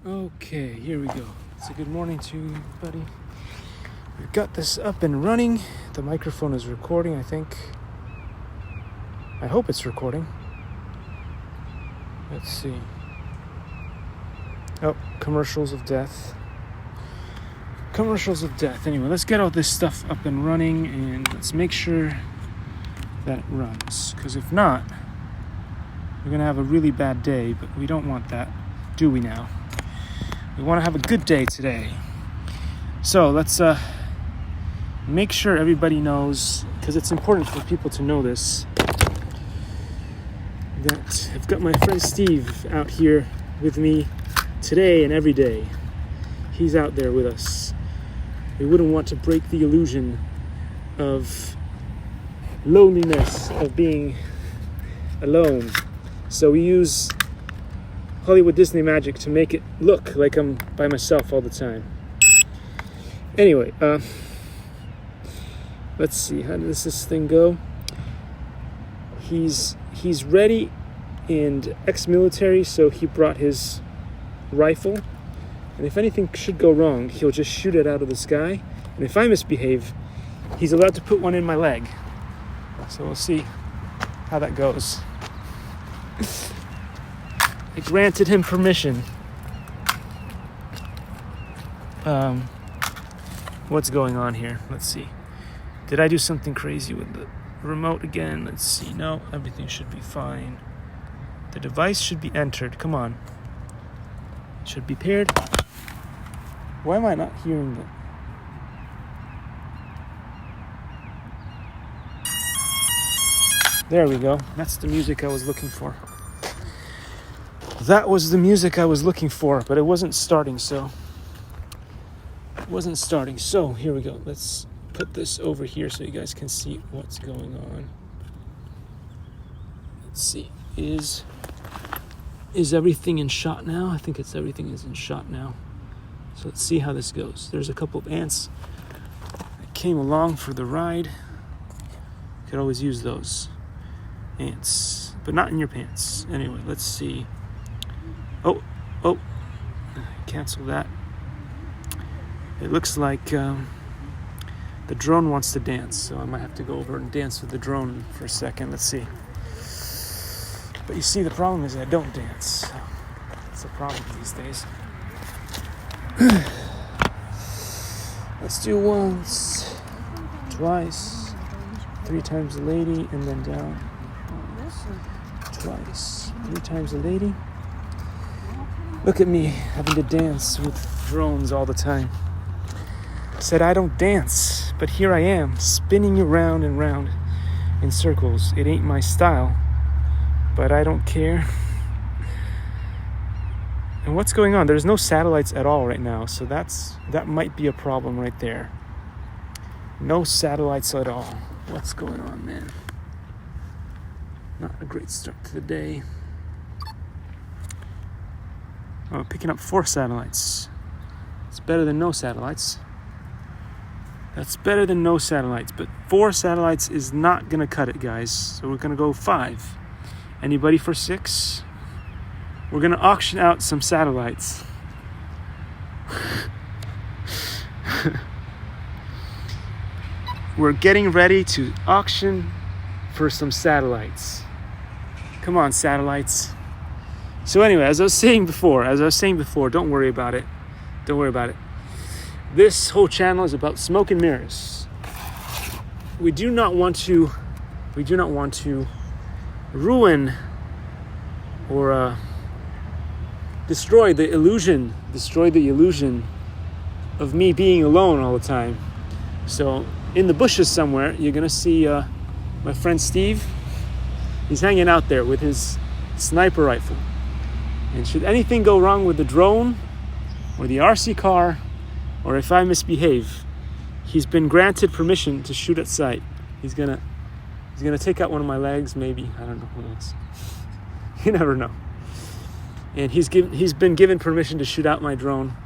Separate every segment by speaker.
Speaker 1: Okay, here we go. So good morning to you, everybody. We've got this up and running. The microphone is recording, I think. I hope it's recording. Let's see. Oh, commercials of death. Commercials of death. Anyway, let's get all this stuff up and running and let's make sure that it runs. Because if not, we're going to have a really bad day, but we don't want that, do we now? We want to have a good day today. So let's make sure everybody knows, because it's important for people to know this, that I've got my friend Steve out here with me today and every day. He's out there with us. We wouldn't want to break the illusion of loneliness, of being alone. So we use Hollywood Disney magic to make it look like I'm by myself all the time. Anyway, let's see, how does this thing go? He's ready and ex-military, so he brought his rifle. And if anything should go wrong, he'll just shoot it out of the sky. And if I misbehave, he's allowed to put one in my leg. So we'll see how that goes. I granted him permission. What's going on here? Let's see. Did I do something crazy with the remote again? Let's see. No, everything should be fine. The device should be entered. Come on. It should be paired. Why am I not hearing it? There we go. That's the music I was looking for. That was the music I was looking for, but it wasn't starting, so... So, here we go. Let's put this over here so you guys can see what's going on. Let's see. Is everything in shot now? I think everything is in shot now. So let's see how this goes. There's a couple of ants that came along for the ride. You could always use those ants, but not in your pants. Anyway, let's see. Oh, cancel that. It looks like the drone wants to dance, so I might have to go over and dance with the drone for a second. Let's see. But you see, the problem is I don't dance. So that's a problem these days. Let's do once, twice, 3 times a lady, and then down. Twice, 3 times a lady. Look at me having to dance with drones all the time. Said I don't dance, but here I am, spinning around and round in circles. It ain't my style, but I don't care. And what's going on? There's no satellites at all right now, so that might be a problem right there. No satellites at all. What's going on, man? Not a great start to the day. Oh, picking up 4 satellites. It's better than no satellites. That's better than no satellites, but 4 satellites is not gonna cut it, guys. So we're gonna go 5. Anybody for 6? We're gonna auction out some satellites. We're getting ready to auction for some satellites. Come on, satellites. So anyway, as I was saying before, don't worry about it. Don't worry about it. This whole channel is about smoke and mirrors. We do not want to ruin or destroy the illusion of me being alone all the time. So in the bushes somewhere, you're gonna see my friend Steve. He's hanging out there with his sniper rifle. And should anything go wrong with the drone or the RC car, or if I misbehave, he's been granted permission to shoot at sight. He's gonna take out one of my legs, maybe. I don't know, who knows. You never know. And he's been given permission to shoot out my drone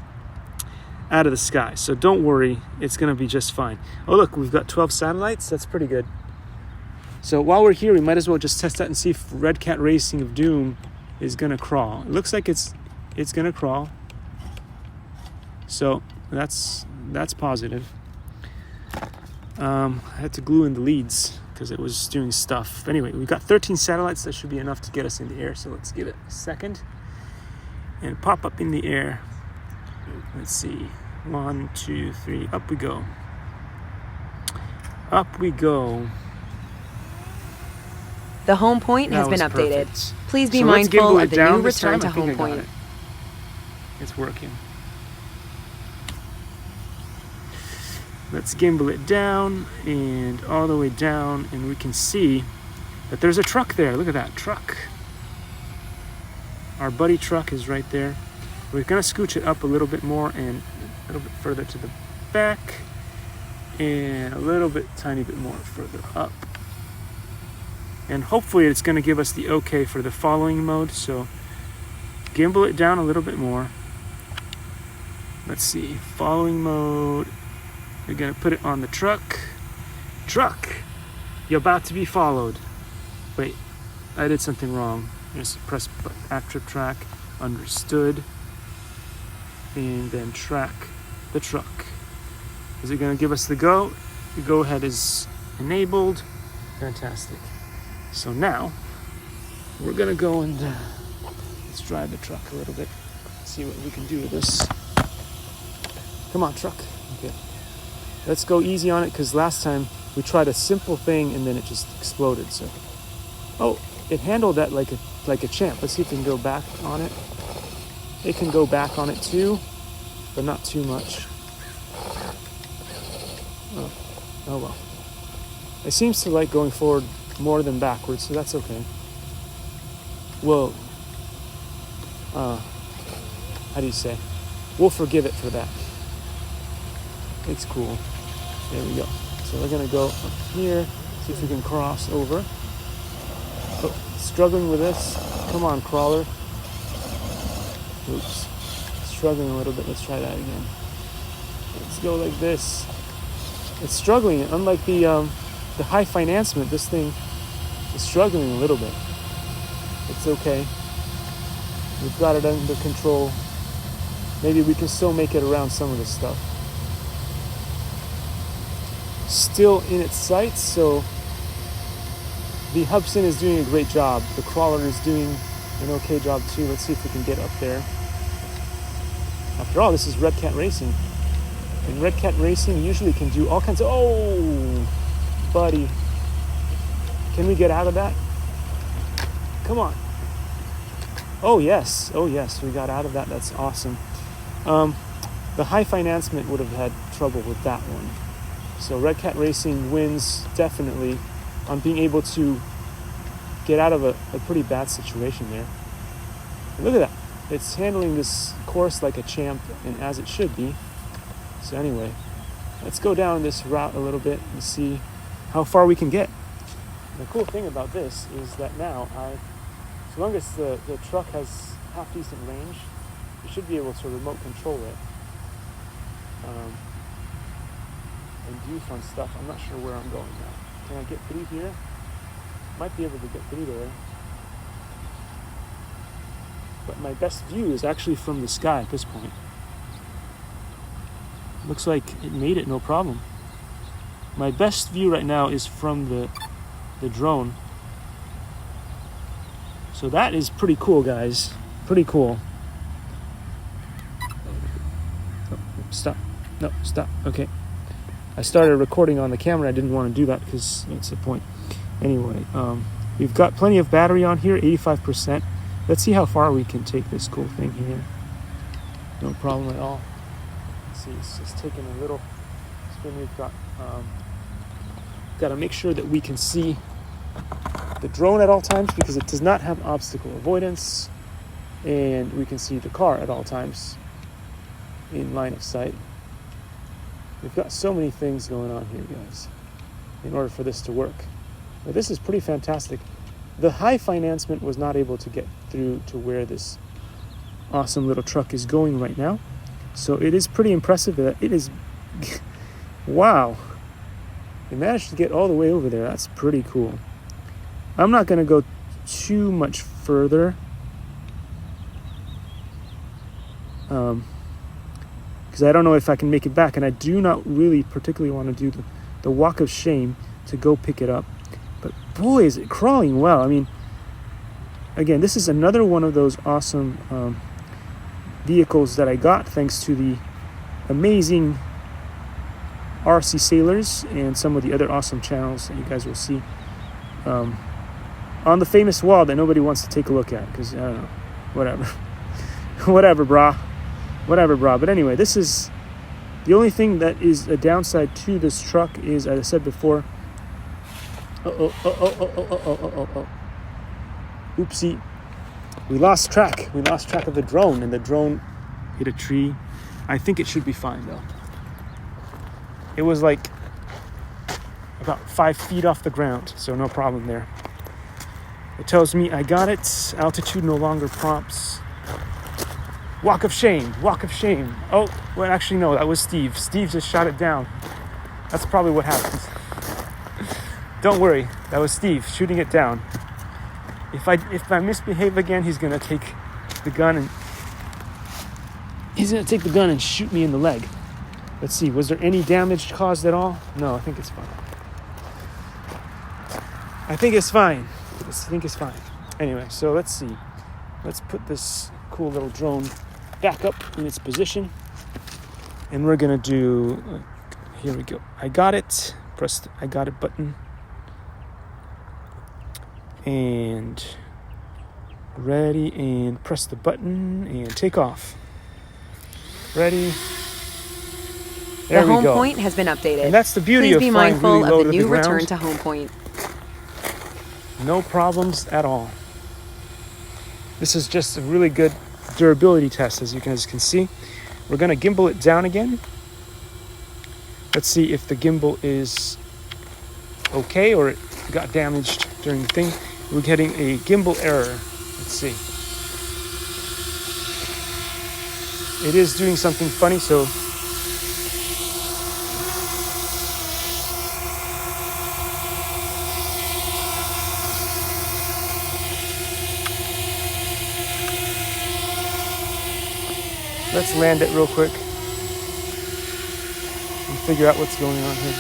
Speaker 1: out of the sky. So don't worry, it's gonna be just fine. Oh look, we've got 12 satellites. That's pretty good. So while we're here, we might as well just test that and see if Red Cat Racing of Doom is gonna crawl. It looks like it's gonna crawl. So that's positive. I had to glue in the leads because it was doing stuff. Anyway, we've got 13 satellites. That should be enough to get us in the air. So let's give it a second and pop up in the air. Let's see. 1, 2, 3. Up we go. Up we go.
Speaker 2: The home point has been updated.
Speaker 1: Perfect.
Speaker 2: Please be
Speaker 1: So let's
Speaker 2: mindful
Speaker 1: gimbal
Speaker 2: of
Speaker 1: it
Speaker 2: the
Speaker 1: down
Speaker 2: new
Speaker 1: this
Speaker 2: return
Speaker 1: time.
Speaker 2: to
Speaker 1: I think
Speaker 2: home
Speaker 1: I got
Speaker 2: point.
Speaker 1: it. It's working. Let's gimbal it down and all the way down, and we can see that there's a truck there. Look at that truck. Our buddy truck is right there. We're gonna scooch it up a little bit more and a little bit further to the back and a little bit, tiny bit more further up. And hopefully it's gonna give us the okay for the following mode. So gimbal it down a little bit more. Let's see, following mode. We're gonna put it on the truck. Truck, you're about to be followed. Wait, I did something wrong. Just press after track, understood, and then track the truck. Is it gonna give us the go? The go ahead is enabled. Fantastic. So now we're gonna go and let's drive the truck a little bit. See what we can do with this. Come on, truck. Okay. Let's go easy on it because last time we tried a simple thing and then it just exploded. So, oh, it handled that like a champ. Let's see if it can go back on it. It can go back on it too, but not too much. Oh well. It seems to like going forward more than backwards, so that's okay. Well, how do you say? We'll forgive it for that. It's cool. There we go. So we're gonna go up here, see if we can cross over. Oh, struggling with this. Come on, crawler. Oops. Struggling a little bit. Let's try that again. Let's go like this. It's struggling. Unlike the high financement, this thing is struggling a little bit. It's okay. We've got it under control. Maybe we can still make it around some of this stuff. Still in its sights, so the Hubsan is doing a great job. The crawler is doing an okay job too. Let's see if we can get up there. After all, this is Red Cat Racing. And Red Cat Racing usually can do all kinds of... Oh, buddy. Can we get out of that? Come on. Oh, yes. We got out of that. That's awesome. The high financement would have had trouble with that one. So Red Cat Racing wins definitely on being able to get out of a pretty bad situation there. And look at that. It's handling this course like a champ and as it should be. So anyway, let's go down this route a little bit and see how far we can get. The cool thing about this is that now, as long as the truck has half decent range, you should be able to remote control it. And do fun stuff. I'm not sure where I'm going now. Can I get through here? Might be able to get through there. But my best view is actually from the sky at this point. Looks like it made it no problem. My best view right now is from the drone. So that is pretty cool, guys. Pretty cool. Oh, stop. No, stop. Okay. I started recording on the camera. I didn't want to do that because what's the point? Anyway, we've got plenty of battery on here, 85%. Let's see how far we can take this cool thing here. No problem at all. Let's see, it's just taking a little spin. We've got to make sure that we can see the drone at all times because it does not have obstacle avoidance, and we can see the car at all times in line of sight. We've got so many things going on here, guys, in order for this to work. But this is pretty fantastic. The high financement was not able to get through to where this awesome little truck is going right now. So it is pretty impressive that it is... Wow. They managed to get all the way over there. That's pretty cool. I'm not going to go too much further. because I don't know if I can make it back, and I do not really particularly want to do the walk of shame to go pick it up. But boy, is it crawling well. I mean, again, this is another one of those awesome vehicles that I got thanks to the amazing RC Sailors and some of the other awesome channels that you guys will see on the famous wall that nobody wants to take a look at, because I don't know, whatever. whatever brah. But anyway, this is the only thing that is a downside to this truck is, as I said before, oopsie, we lost track of the drone, and the drone hit a tree. I think it should be fine though. It was like about 5 feet off the ground, so no problem there. It tells me I got it. Altitude no longer prompts. Walk of shame. Oh, well, actually, no, that was Steve. Steve just shot it down. That's probably what happened. Don't worry, that was Steve shooting it down. If I misbehave again, he's gonna take the gun and shoot me in the leg. Let's see, was there any damage caused at all? No, I think it's fine. I think it's fine. Anyway, so let's see. Let's put this cool little drone back up in its position. And we're going to do, here we go. I got it. Press the I got it button. And ready, and press the button and take off. Ready. There we go.
Speaker 2: The home point has been updated.
Speaker 1: And that's the beauty of
Speaker 2: flying
Speaker 1: really
Speaker 2: mindful
Speaker 1: low
Speaker 2: of the
Speaker 1: to
Speaker 2: new
Speaker 1: the ground.
Speaker 2: return to home point.
Speaker 1: No problems at all. This is just a really good durability test, as you guys can see. We're going to gimbal it down again. Let's see if the gimbal is okay or it got damaged during the thing. We're getting a gimbal error. Let's see. It is doing something funny, so let's land it real quick and figure out what's going on here.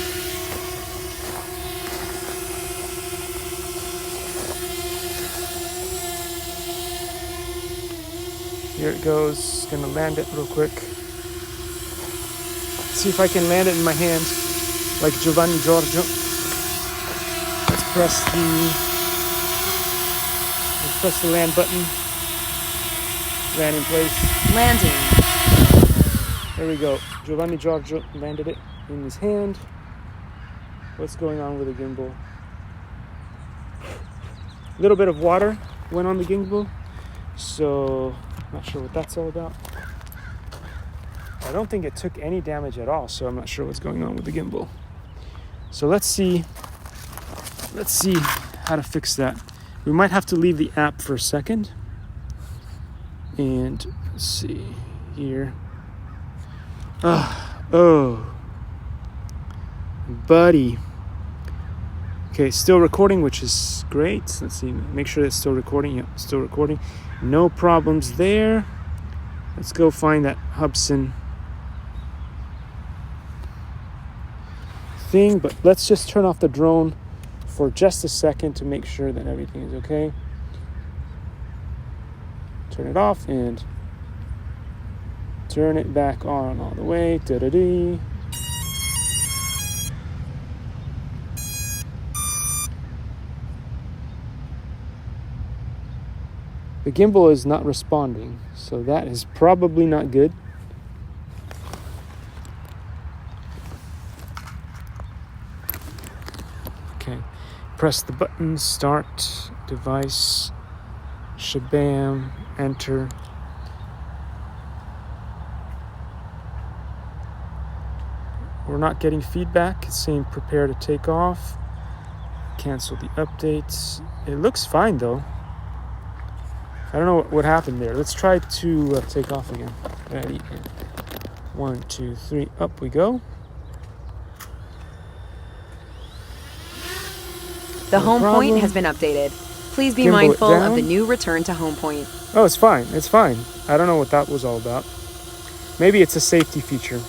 Speaker 1: Here it goes. Gonna land it real quick. See if I can land it in my hand like Giovanni Giorgio. Let's press the land button. Land in place.
Speaker 2: Landing.
Speaker 1: There we go. Giovanni Giorgio landed it in his hand. What's going on with the gimbal? A little bit of water went on the gimbal, so not sure what that's all about. I don't think it took any damage at all, so I'm not sure what's going on with the gimbal. So let's see how to fix that. We might have to leave the app for a second. And let's see here. Oh, buddy. Okay, still recording, which is great. Let's see, make sure it's still recording. Yep, still recording. No problems there. Let's go find that Hubsan thing, but let's just turn off the drone for just a second to make sure that everything is okay. Turn it off and turn it back on all the way. Da-da-dee. The gimbal is not responding, so that is probably not good. Okay, press the button, start, device, shabam, enter. We're not getting feedback. It's saying prepare to take off. Cancel the updates. It looks fine though. I don't know what happened there. Let's try to take off again. Ready? 1, 2, 3. Up we go.
Speaker 2: The home point has been updated. Please be mindful of the new return to home point.
Speaker 1: Oh, it's fine. It's fine. I don't know what that was all about. Maybe it's a safety feature.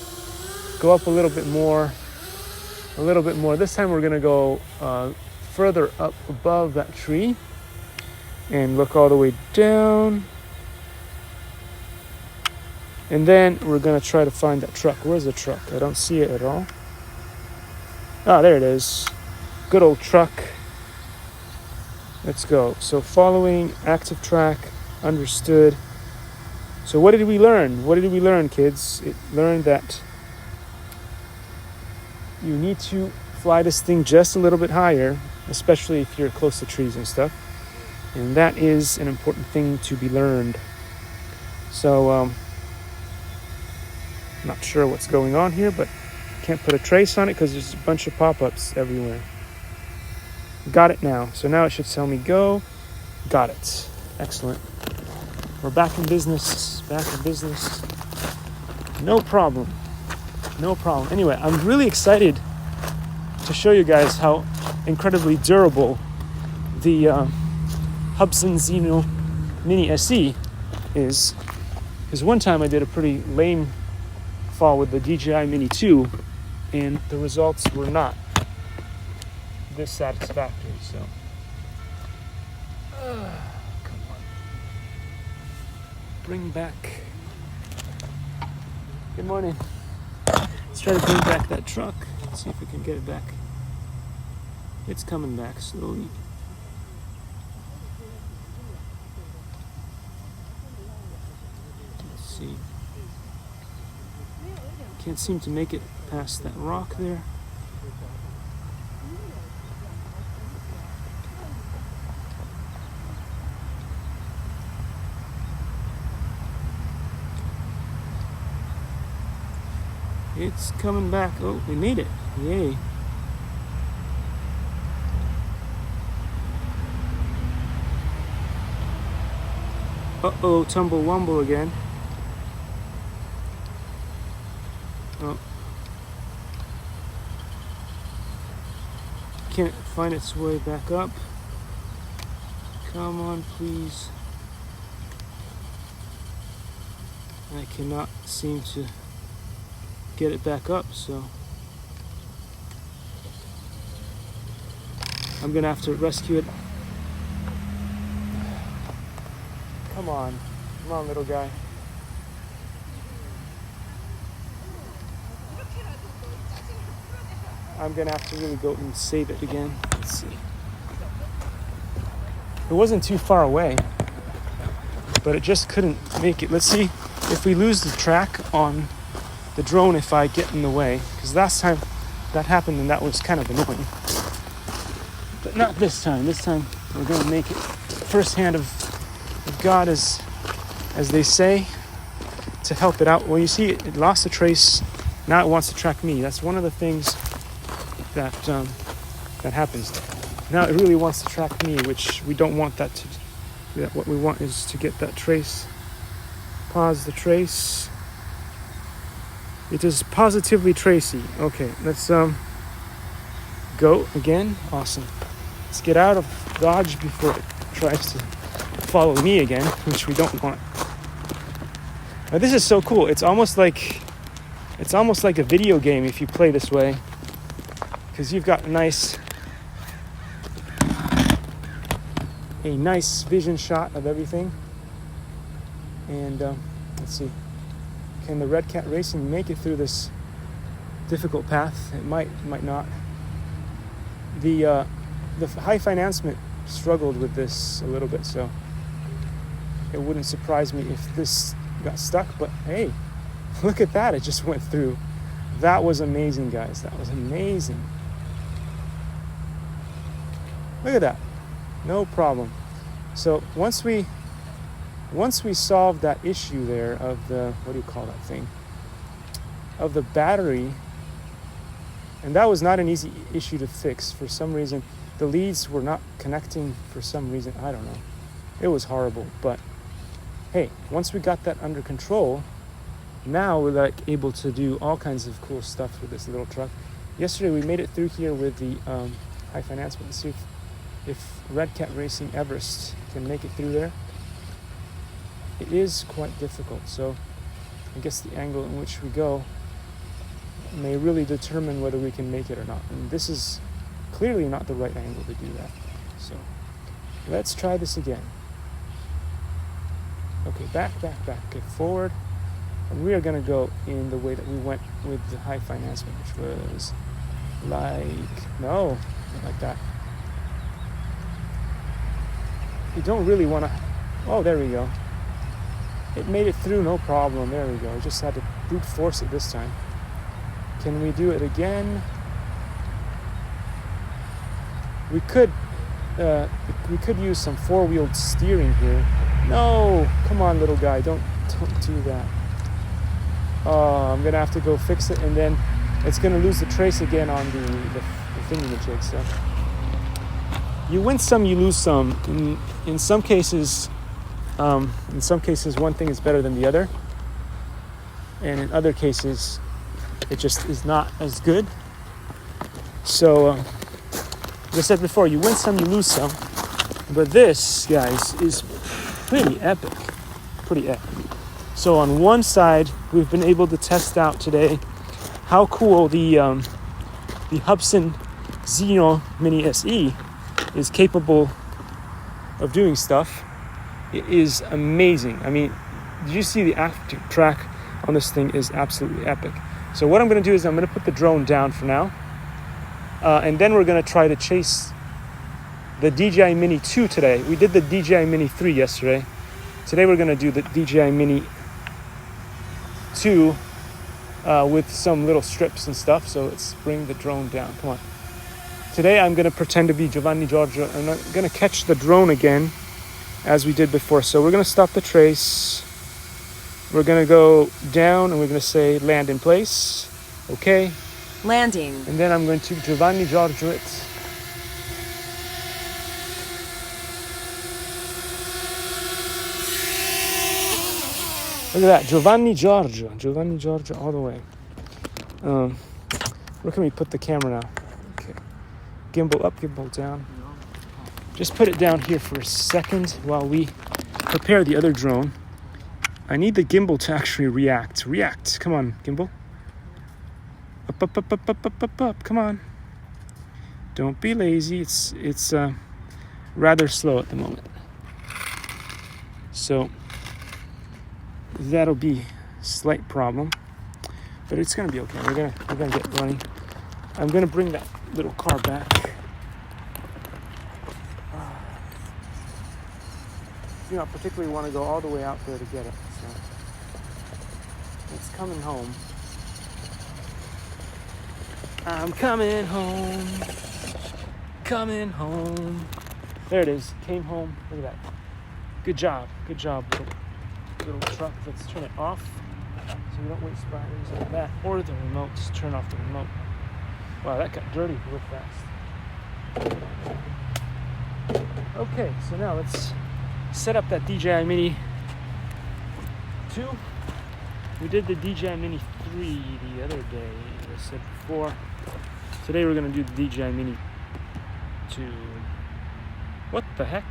Speaker 1: Go up a little bit more. This time we're gonna go further up above that tree and look all the way down. And then we're gonna try to find that truck. Where's the truck? I don't see it at all. Ah, there it is. Good old truck. Let's go. So following active track, understood. So what did we learn? What did we learn, kids? It learned that you need to fly this thing just a little bit higher, especially if you're close to trees and stuff. And that is an important thing to be learned. So, not sure what's going on here, but can't put a trace on it because there's a bunch of pop-ups everywhere. Got it now. So now it should tell me go. Got it. Excellent. We're back in business. No problem. Anyway, I'm really excited to show you guys how incredibly durable the Hubsan Zino Mini SE is. Because one time I did a pretty lame fall with the DJI Mini 2, and the results were not this satisfactory. So, come on, bring back. Good morning. Let's try to bring back that truck. Let's see if we can get it back. It's coming back slowly. Let's see. Can't seem to make it past that rock there. It's coming back. Oh, we made it. Yay. Uh-oh, tumble wumble again. Oh. Can't find its way back up. Come on, please. I cannot seem to get it back up, so I'm gonna have to rescue it. Come on, little guy. I'm gonna have to really go and save it again. Let's see. It wasn't too far away, but it just couldn't make it. Let's see if we lose the track on the drone if I get in the way, because last time that happened and that was kind of annoying. But not this time. This time we're gonna make it first hand of God, as they say, to help it out. Well, you see, it lost a trace. Now it wants to track me. That's one of the things that happens. Now it really wants to track me, which we don't want that to. What we want is to get that trace. Pause the trace. It is positively tracy. Okay, let's go again. Awesome. Let's get out of Dodge before it tries to follow me again, which we don't want. Now, this is so cool. It's almost like a video game if you play this way, because you've got a nice vision shot of everything. And let's see, can the Red Cat Racing make it through this difficult path? It might not. The high financement struggled with this a little bit, so it wouldn't surprise me if this got stuck. But hey, look at that, it just went through. That was amazing, guys. That was amazing. Look at that. No problem. So once we solved that issue there of the, what do you call that thing, of the battery, and that was not an easy issue to fix. For some reason the leads were not connecting, for some reason, I don't know. It was horrible. But hey, once we got that under control, now we're like able to do all kinds of cool stuff with this little truck. Yesterday we made it through here with the high financement. Let's see if Red Cat Racing Everest can make it through there. It is quite difficult, so I guess the angle in which we go may really determine whether we can make it or not. And this is clearly not the right angle to do that. So let's try this again. Okay, back. Okay, forward. And we are going to go in the way that we went with the high financement, which was no, not like that. You don't really want to, oh, there we go. It made it through, no problem. There we go. I just had to brute force it this time. Can we do it again? We could use some four-wheeled steering here. No, come on, little guy, don't do that. Oh, I'm gonna have to go fix it, and then it's gonna lose the trace again on the thingamajig. So you win some, you lose some. In some cases, one thing is better than the other, and in other cases, it just is not as good. So, as I said before, you win some, you lose some. But this, guys, is pretty epic. Pretty epic. So on one side, we've been able to test out today how cool the Hubsan Zino Mini SE is capable of doing stuff. It is amazing. I mean, did you see the after track on this thing is absolutely epic. So what I'm going to do is I'm going to put the drone down for now. And then we're going to try to chase the DJI Mini 2 today. We did the DJI Mini 3 yesterday. Today we're going to do the DJI Mini 2 with some little strips and stuff. So let's bring the drone down. Come on. Today I'm going to pretend to be Giovanni Giorgio. I'm not going to catch the drone again as we did before. So we're going to stop the trace. We're going to go down and we're going to say land in place. Okay.
Speaker 2: Landing.
Speaker 1: And then I'm going to Giovanni Giorgio it. Look at that, Giovanni Giorgio all the way. Where can we put the camera now? Okay, gimbal up, gimbal down. Just put it down here for a second while we prepare the other drone. I need the gimbal to actually react. Come on, gimbal. Up. Come on. Don't be lazy. It's rather slow at the moment. So that'll be a slight problem, but it's gonna be okay. We're gonna get running. I'm gonna bring that little car back. Do not particularly want to go all the way out there to get it. So it's coming home. I'm coming home. There it is. Came home. Look at that. Good job, little truck. Let's turn it off so we don't waste batteries like that. Or the remote. Just turn off the remote. Wow, that got dirty real fast. Okay, so now let's set up that DJI Mini 2. We did the DJI Mini 3 the other day, as I said before. Today we're going to do the DJI Mini 2. What the heck?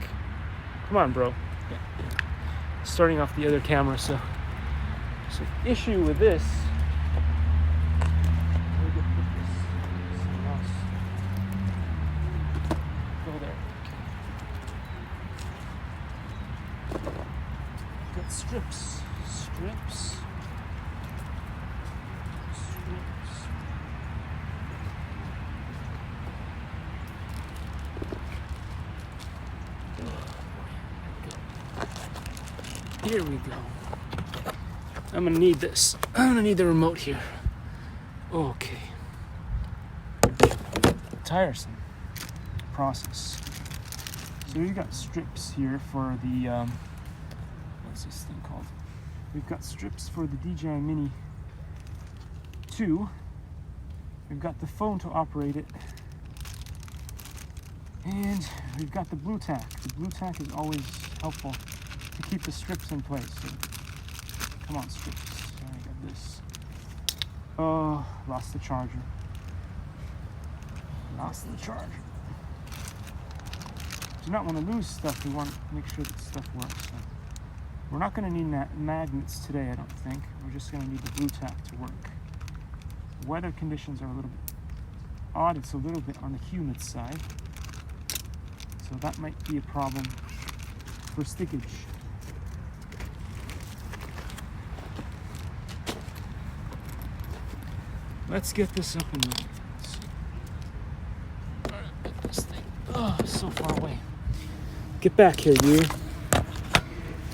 Speaker 1: Come on, bro. Yeah. Starting off the other camera, so issue with this. Go there. Okay. Got strips. Here we go. I'm gonna need this. I'm gonna need the remote here. Okay. Tiresome process. So we've got strips here for the what's this thing called? We've got strips for the DJI Mini 2. We've got the phone to operate it. And we've got the blue tack. The blue tack is always helpful to keep the strips in place. So, come on, strips. I got this. Oh, lost the charger. Do not want to lose stuff. We want to make sure that stuff works. So We're not going to need magnets today, I don't think. We're just going to need the blue tack to work. Weather conditions are a little bit odd. It's a little bit on the humid side. So that might be a problem for stickage. Let's get this up and running. Get this thing. Oh, so far away. Get back here, you.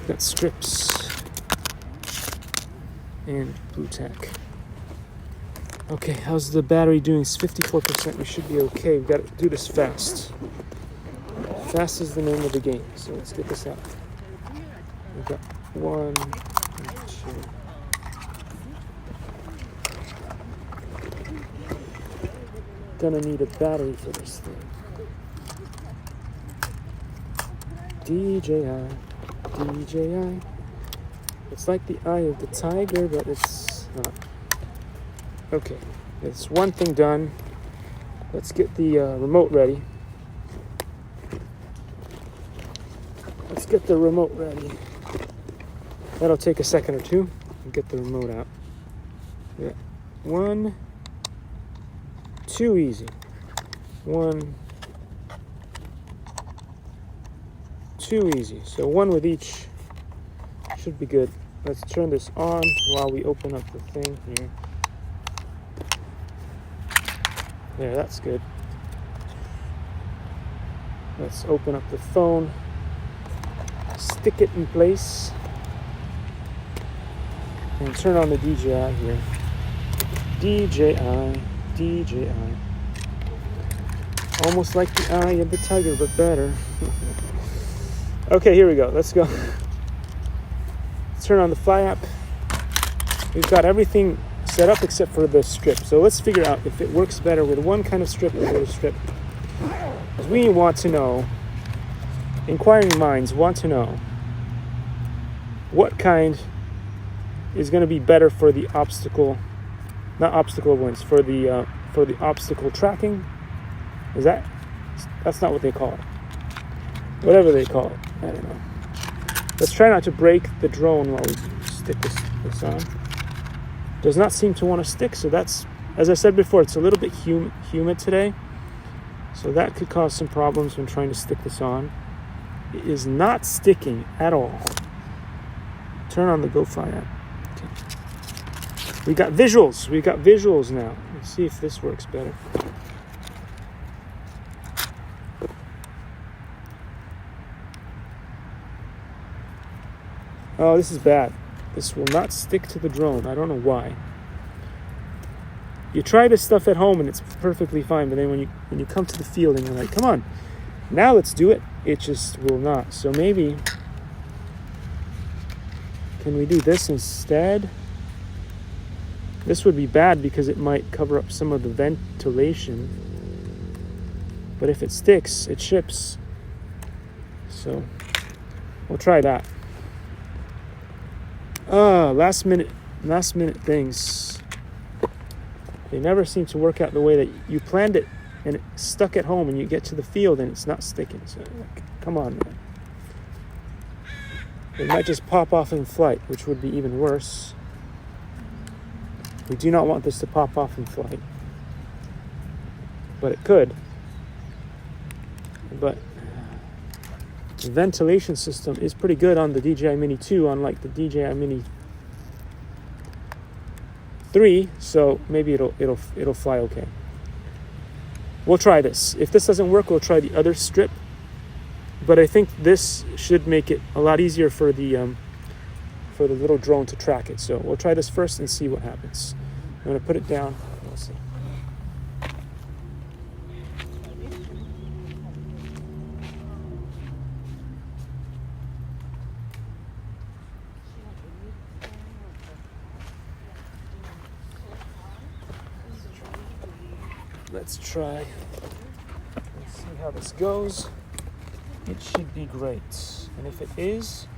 Speaker 1: Got strips and blue tack. Okay, how's the battery doing? It's 54%. We should be okay. We've got to do this fast. Fast is the name of the game. So let's get this out. We've got 1 and 2. Gonna need a battery for this thing. DJI. It's like the eye of the tiger, but it's not. Okay, it's one thing done. Let's get the remote ready. Let's get the remote ready. That'll take a second or two and get the remote out. Yeah, 1, 2 easy. 1, 2 easy. So 1 with each should be good. Let's turn this on while we open up the thing here. There, that's good. Let's open up the phone. Stick it in place. And turn on the DJI here. DJI. Almost like the eye of the tiger, but better. Okay, here we go. Let's go. Let's turn on the Fly app. We've got everything set up except for the strip. So let's figure out if it works better with one kind of strip or another strip. Because we want to know, inquiring minds want to know, what kind is going to be better for the obstacle, not obstacle avoidance, for the obstacle tracking. That's not what they call it. Whatever they call it, I don't know. Let's try not to break the drone while we stick this on. Does not seem to want to stick, so that's, as I said before, it's a little bit humid today, so that could cause some problems when trying to stick this on. It is not sticking at all. Turn on the GoFly app. Okay. We got visuals now. Let's see if this works better. Oh, this is bad. This will not stick to the drone. I don't know why. You try this stuff at home and it's perfectly fine, but then when you come to the field and you're like, come on, now let's do it, it just will not. So maybe, can we do this instead? This would be bad because it might cover up some of the ventilation. But if it sticks, it ships. So we'll try that. Last minute things. They never seem to work out the way that you planned it, and it's stuck at home and you get to the field and it's not sticking. So like, come on, man. It might just pop off in flight, which would be even worse. We do not want this to pop off in flight. But it could. But the ventilation system is pretty good on the DJI Mini 2, unlike the DJI Mini 3, so maybe it'll fly okay. We'll try this. If this doesn't work, we'll try the other strip. But I think this should make it a lot easier for the little drone to track it. So we'll try this first and see what happens. I'm going to put it down. We'll see. Let's try. Let's see how this goes. It should be great. And if it is,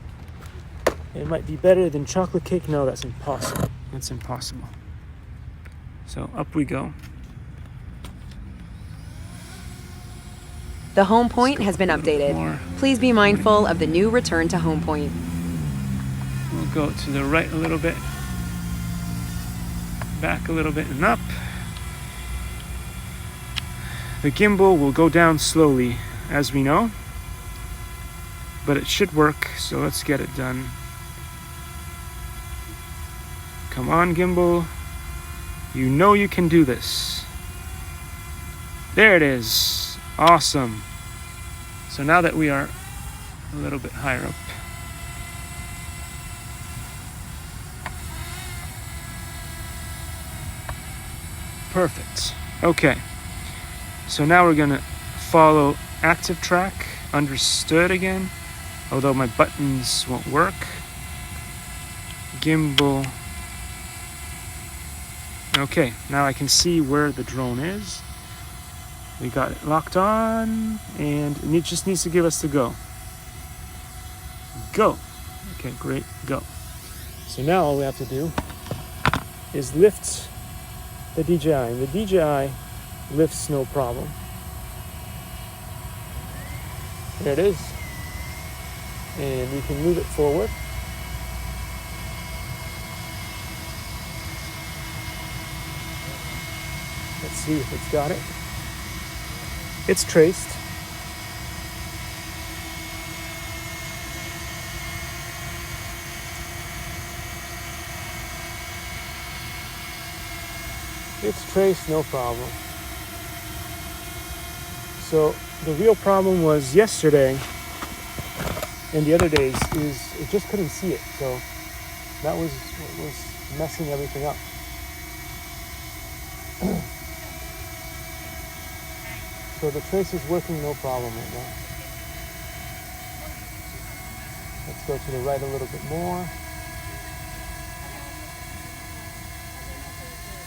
Speaker 1: it might be better than chocolate cake. No, that's impossible. That's impossible. So up we go.
Speaker 2: The home point has been updated.
Speaker 1: More.
Speaker 2: Please be mindful of the new return to home point.
Speaker 1: We'll go to the right a little bit, back a little bit, and up. The gimbal will go down slowly, as we know, but it should work, so let's get it done. Come on, gimbal. You know you can do this. There it is. Awesome. So now that we are a little bit higher up, perfect. Okay. So now we're gonna follow active track, understood again, although my buttons won't work. Gimbal. Okay, now I can see where the drone is. We got it locked on, and it just needs to give us the go. Go. Okay, great, go. So now all we have to do is lift the DJI, and the DJI lifts no problem. There it is. And we can move it forward. Let's see if it's got it. It's traced. It's traced, no problem. So the real problem was yesterday and the other days is it just couldn't see it. So that was what was messing everything up. So the trace is working no problem right now. Let's go to the right a little bit more.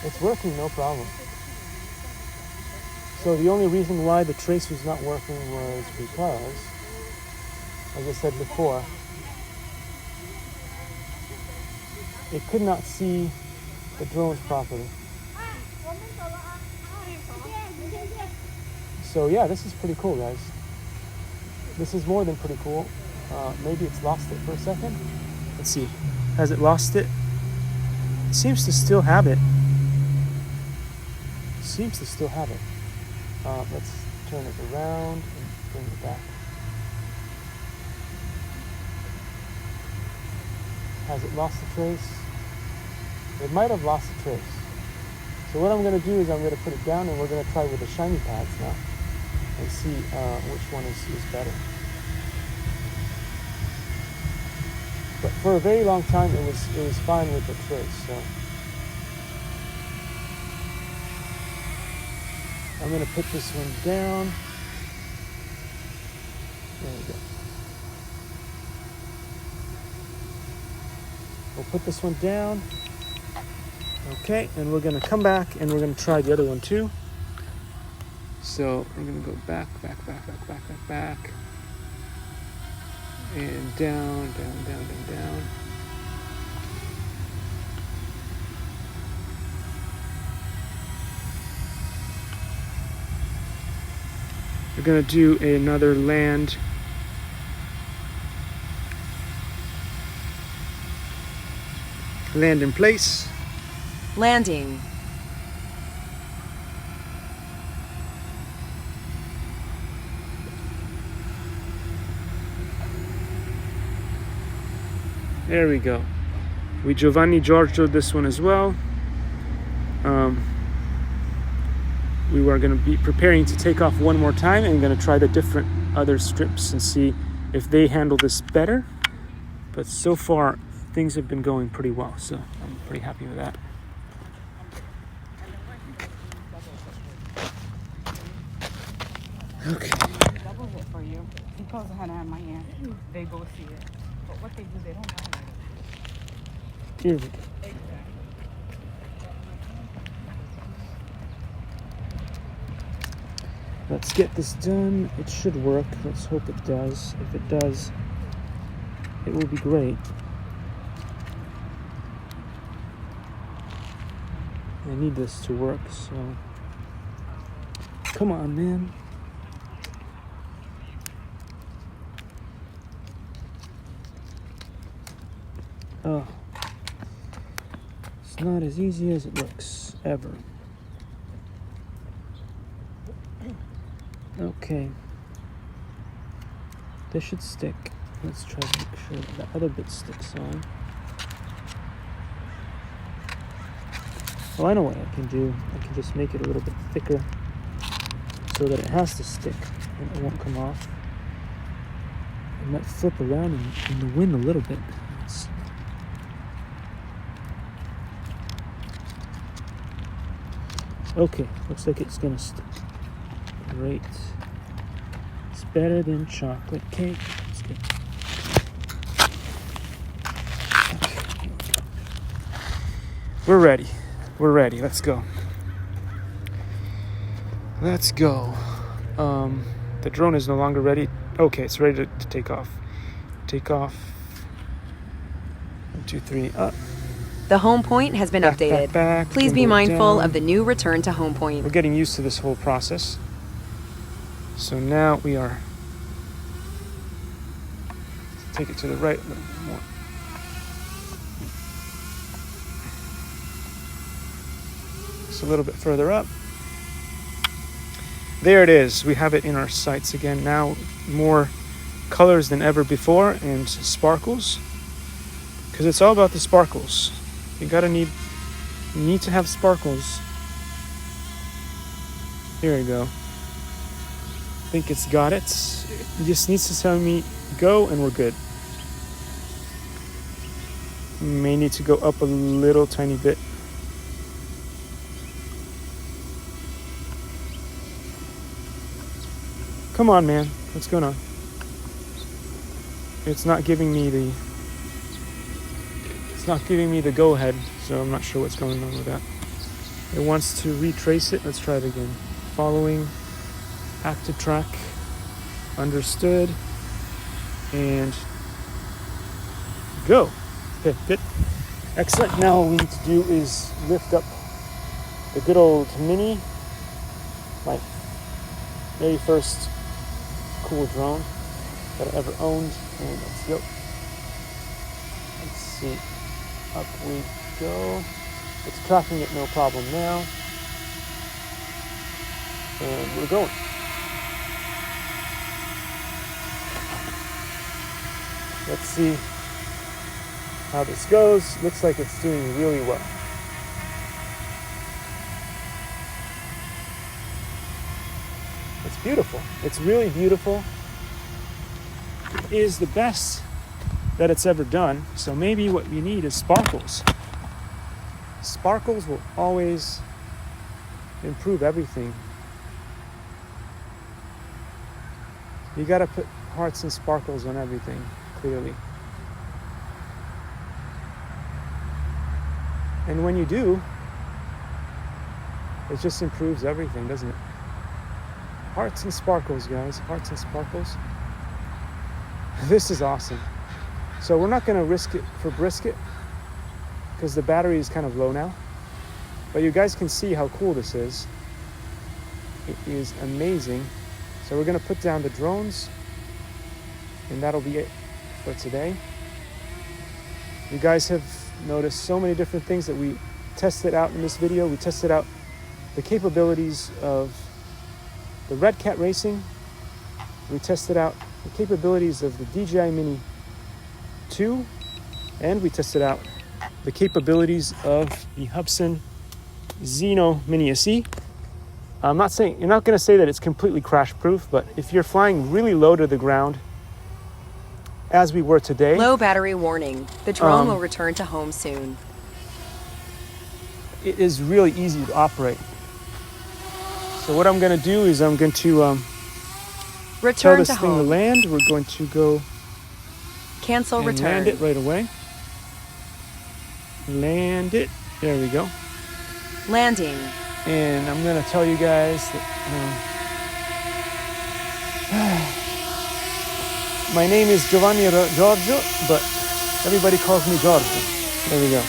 Speaker 1: It's working no problem. So the only reason why the trace was not working was because, as I said before, it could not see the drones properly. So yeah, this is pretty cool, guys. This is more than pretty cool. Maybe it's lost it for a second. Let's see. Has it lost it? It seems to still have it. Seems to still have it. Let's turn it around and bring it back. Has it lost the trace? It might have lost the trace. So what I'm going to do is I'm going to put it down and we're going to try with the shiny pads now and see which one is better. But for a very long time it was fine with the trace. So I'm going to put this one down. There we go. We'll put this one down. Okay, and we're going to come back and we're going to try the other one too. So we're going to go back. And down. We're going to do another land. Land in place.
Speaker 2: Landing.
Speaker 1: There we go. We Giovanni Giorgio'd this one as well. We were going to be preparing to take off one more time and going to try the different other strips and see if they handle this better. But so far, things have been going pretty well, so I'm pretty happy with that. Okay.
Speaker 3: Double it for you. Because I had my aunt, they both see it. But what they do, they don't highlight it.
Speaker 1: Here we go. Let's get this done. It should work. Let's hope it does. If it does, it will be great. I need this to work, so come on, man. Oh, it's not as easy as it looks, ever. Okay. This should stick. Let's try to make sure that the other bit sticks on. Well, I know what I can do. I can just make it a little bit thicker so that it has to stick and it won't come off. It might flip around in the wind a little bit. Okay, looks like it's gonna stick. Great. It's better than chocolate cake. It's good. Okay. We're ready. We're ready. Let's go. Let's go. The drone is no longer ready. Okay, it's ready to take off. Take off. 1, 2, 3, up.
Speaker 2: The home point has been updated.
Speaker 1: Back,
Speaker 2: Please be
Speaker 1: gimbal
Speaker 2: mindful
Speaker 1: down.
Speaker 2: of the new return to home point.
Speaker 1: We're getting used to this whole process. So now we are. Take it to the right a little bit more. Just a little bit further up. There it is. We have it in our sights again. Now more colors than ever before and sparkles. Because it's all about the sparkles. You need to have sparkles. Here we go. I think it's got it. It just needs to tell me go and we're good. May need to go up a little tiny bit. Come on, man. What's going on? It's not giving me the go ahead, so I'm not sure what's going on with that. It wants to retrace it. Let's try it again. Following, active track, understood, and go. Okay, good. Excellent. Now what we need to do is lift up the good old Mini, my very first cool drone that I ever owned, and let's go. Let's see. Up we go. It's tracking it no problem now. And we're going. Let's see how this goes. Looks like it's doing really well. It's beautiful. It's really beautiful. It is the best that it's ever done. So maybe what we need is sparkles. Sparkles will always improve everything. You gotta put hearts and sparkles on everything, clearly. And when you do, it just improves everything, doesn't it? Hearts and sparkles, guys. Hearts and sparkles. This is awesome. So we're not going to risk it for brisket because the battery is kind of low now. But you guys can see how cool this is. It is amazing. So we're going to put down the drones, and that'll be it for today. You guys have noticed so many different things that we tested out in this video. We tested out the capabilities of the Red Cat Racing. We tested out the capabilities of the DJI Mini 2, and we tested out the capabilities of the Hubsan Zino Mini SE. I'm not saying, you're not going to say that it's completely crash proof, but if you're flying really low to the ground, as we were today.
Speaker 2: Low battery warning. The drone will return to home soon.
Speaker 1: It is really easy to operate. So what I'm going to do is I'm going to tell this thing to land. We're going to go
Speaker 2: cancel
Speaker 1: and
Speaker 2: return.
Speaker 1: Land it right away. Land it. There we go.
Speaker 2: Landing.
Speaker 1: And I'm going to tell you guys that my name is Giovanni Giorgio, but everybody calls me Giorgio. There we go.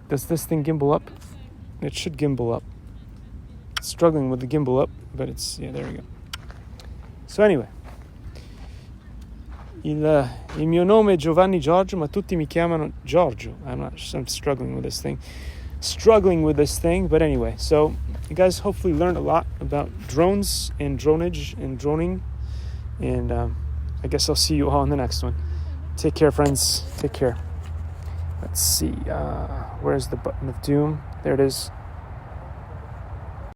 Speaker 1: Does this thing gimbal up? It should gimbal up. It's struggling with the gimbal up, but it's, yeah, there we go. So anyway, il mio nome è Giovanni Giorgio, ma tutti mi chiamano Giorgio. I'm struggling with this thing. But anyway, so you guys hopefully learned a lot about drones and dronage and droning. And I guess I'll see you all in the next one. Take care, friends. Take care. Let's see. Where's the button of doom? There it is.